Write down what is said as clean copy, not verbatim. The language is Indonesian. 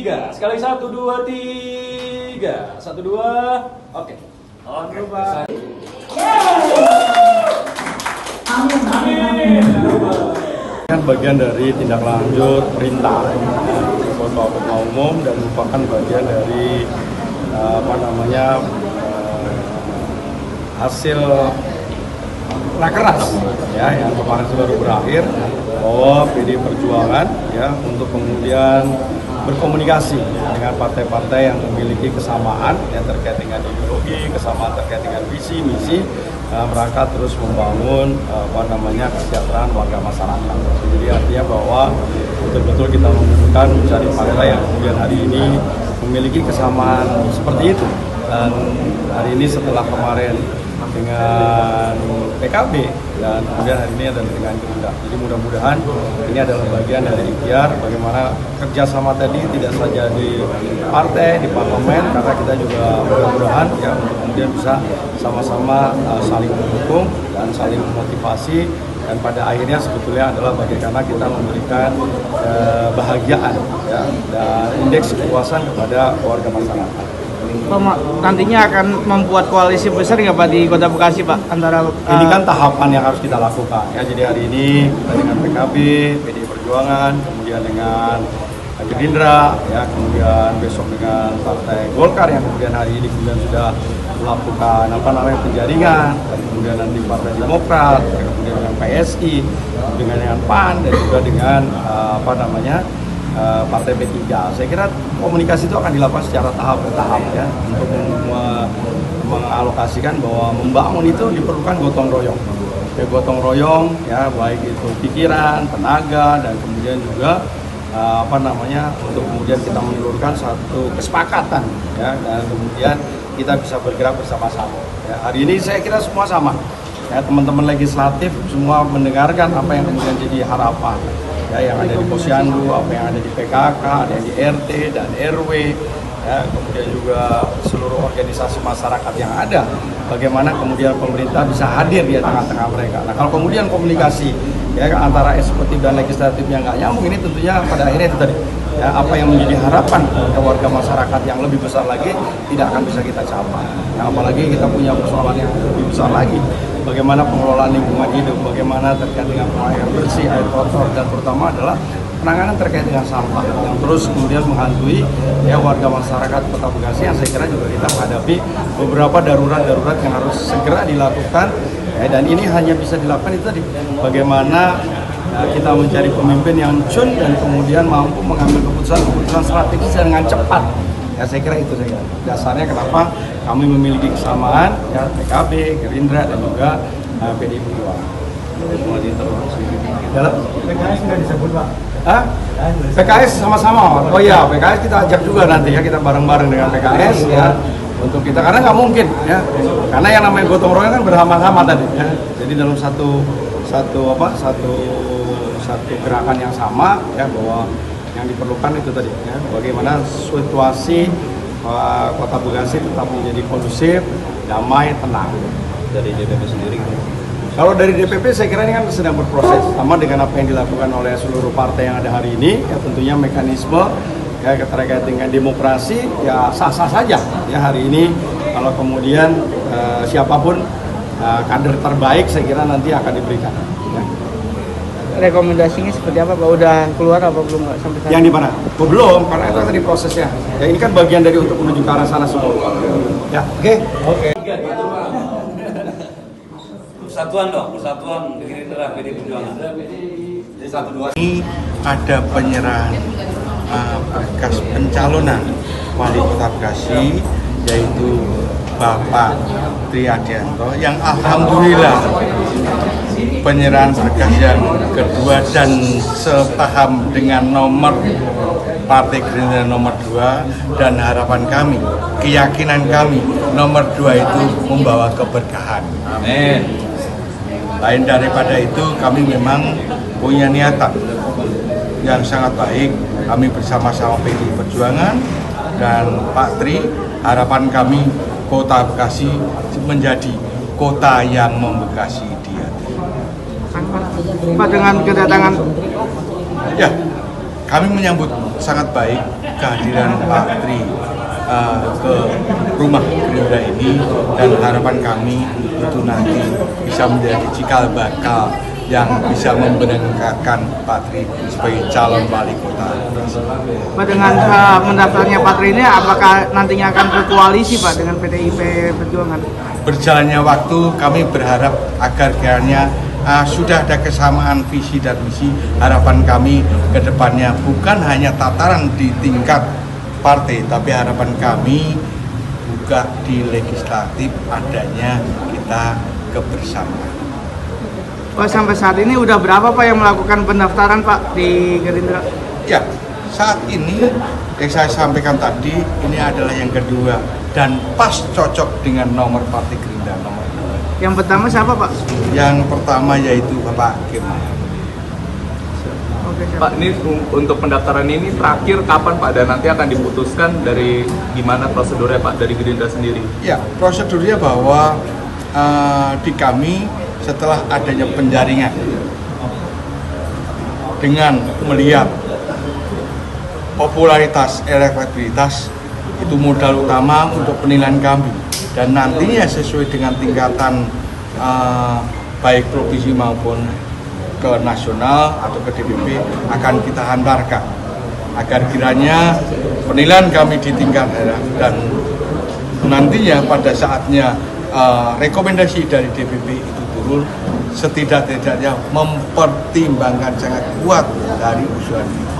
tiga. Sekali 1, 2, 3. 1, 2. Oke. Oke, Pak. Amin. Kan bagian dari tindak lanjut perintah Ketua Umum dan merupakan bagian dari hasil rakernas ya yang kemarin baru berakhir bahwa PD Perjuangan ya untuk kemudian berkomunikasi dengan partai-partai yang memiliki kesamaan yang terkait dengan ideologi, kesamaan terkait dengan visi misi rangka terus membangun kesejahteraan warga masyarakat. Jadi artinya bahwa betul-betul kita membutuhkan mencari partai yang kemudian hari ini memiliki kesamaan seperti itu. Dan hari ini setelah kemarin dengan PKB dan kemudian hari ini ada dengan Gerindra. Jadi mudah-mudahan ini adalah bagian dari ikhtiar bagaimana kerjasama tadi tidak saja di partai, di parlemen, karena kita juga mudah-mudahan ya untuk kemudian bisa sama-sama saling mendukung dan saling memotivasi, dan pada akhirnya sebetulnya adalah bagaimana kita memberikan kebahagiaan ya, dan indeks kepuasan kepada warga masyarakat. Pak, nantinya akan membuat koalisi besar nggak Pak di Kota Bekasi Pak antara ini kan tahapan yang harus kita lakukan ya. Jadi hari ini kita dengan PKB, PD Perjuangan, kemudian dengan Gerindra ya, kemudian besok dengan Partai Golkar yang kemudian hari ini kemudian sudah melakukan penjaringan, dan kemudian nanti Partai Demokrat, kemudian dengan PSI, dengan PAN, dan juga dengan Partai P3. Saya kira komunikasi itu akan dilakukan secara tahap per tahap ya, untuk mengalokasikan bahwa membangun itu diperlukan gotong royong. Ya, gotong royong ya, baik itu pikiran, tenaga, dan kemudian juga untuk kemudian kita menelurkan satu kesepakatan ya, dan kemudian kita bisa bergerak bersama-sama. Ya, hari ini saya kira semua sama. Ya, teman-teman legislatif semua mendengarkan apa yang kemudian jadi harapan. Ya, yang ada di Posyandu, apa yang ada di PKK, ada yang di RT dan RW, ya, kemudian juga seluruh organisasi masyarakat yang ada, bagaimana kemudian pemerintah bisa hadir di tengah-tengah mereka. Nah, kalau kemudian komunikasi ya antara eksekutif dan legislatif yang nggak nyambung, ini tentunya pada akhirnya itu tadi ya, apa yang menjadi harapan ke warga masyarakat yang lebih besar lagi tidak akan bisa kita capai. Nah, apalagi kita punya persoalan yang lebih besar lagi. Bagaimana pengelolaan lingkungan hidup, bagaimana terkait dengan air bersih, air kotor, dan terutama adalah penanganan terkait dengan sampah yang terus kemudian menghantui ya warga masyarakat Kota Bekasi, yang saya kira juga kita hadapi beberapa darurat-darurat yang harus segera dilakukan ya, dan ini hanya bisa dilakukan itu tadi bagaimana kita mencari pemimpin yang cun dan kemudian mampu mengambil keputusan strategis dengan cepat. Ya, saya kira itu saja dasarnya kenapa kami memiliki kesamaan ya, PKB, Gerindra, dan juga PD Perjuangan. Dalam PKS sudah disebut Pak? PKS sama-sama. Oh iya, PKS kita ajak juga nanti ya, kita bareng-bareng dengan PKS ya untuk kita, karena nggak mungkin ya, karena yang namanya gotong royong kan bersama-sama tadi ya. Jadi dalam satu gerakan yang sama ya, bahwa yang diperlukan itu tadi ya, bagaimana situasi Kota Bekasi tetap menjadi kondusif, damai, tenang. Dari DPP sendiri kalau dari DPP saya kira ini kan sedang berproses sama dengan apa yang dilakukan oleh seluruh partai yang ada hari ini ya, tentunya mekanisme ya terkait dengan demokrasi ya sah-sah saja ya. Hari ini kalau kemudian siapapun kader terbaik saya kira nanti akan diberikan ya. rekomendasinya seperti apa Pak? Udah keluar apa belum Pak sampai sekarang? Yang di mana? Oh, belum, karena itu tadi prosesnya. Ya ini kan bagian dari untuk menuju ke arah sana semua. Ya, oke. Persatuan dong, persatuan Gerindra PD Perjuangan. Jadi 1, 2. Ini ada penyerahan berkas pencalonan wali kota Bekasi, yaitu Bapak Triadianto, yang alhamdulillah penyerahan berkas yang kedua dan sepaham dengan nomor Partai Gerindra nomor 2, dan harapan kami, keyakinan kami nomor 2 itu membawa keberkahan. Amin. Lain daripada itu, kami memang punya niatan yang sangat baik. Kami bersama-sama PD Perjuangan dan Pak Tri, harapan kami Kota Bekasi menjadi kota yang membekasi dia. Pak, dengan kedatangan ya, kami menyambut sangat baik kehadiran Pak Tri ke rumah Gerindra ini, dan harapan kami itu nanti bisa menjadi cikal bakal yang bisa memberangkatkan Pak Tri sebagai calon wali kota. Pak, dengan mendaftarnya Pak Tri ini, apakah nantinya akan berkoalisi Pak dengan PDIP Perjuangan? Berjalannya waktu, kami berharap agar kiranya sudah ada kesamaan visi dan misi. Harapan kami ke depannya bukan hanya tataran di tingkat partai, tapi harapan kami juga di legislatif adanya kita kebersamaan. Pak, sampai saat ini udah berapa Pak yang melakukan pendaftaran Pak di Gerindra? Ya, saat ini yang saya sampaikan tadi, ini adalah yang kedua dan pas cocok dengan nomor partai Gerindra nomor 2. Yang pertama siapa Pak? Yang pertama yaitu Bapak Hakim. Oke, siap. Pak, ini untuk pendaftaran ini terakhir kapan Pak, dan nanti akan diputuskan dari gimana prosedurnya Pak dari Gerindra sendiri? Ya, prosedurnya bahwa di kami setelah adanya penjaringan dengan melihat popularitas, elektabilitas itu modal utama untuk penilaian kami, dan nantinya sesuai dengan tingkatan baik provinsi maupun ke nasional atau ke DPP akan kita hantarkan agar kiranya penilaian kami di tingkat daerah dan nantinya pada saatnya rekomendasi dari DPP itu turun, setidak-tidaknya mempertimbangkan sangat kuat dari usulan kita.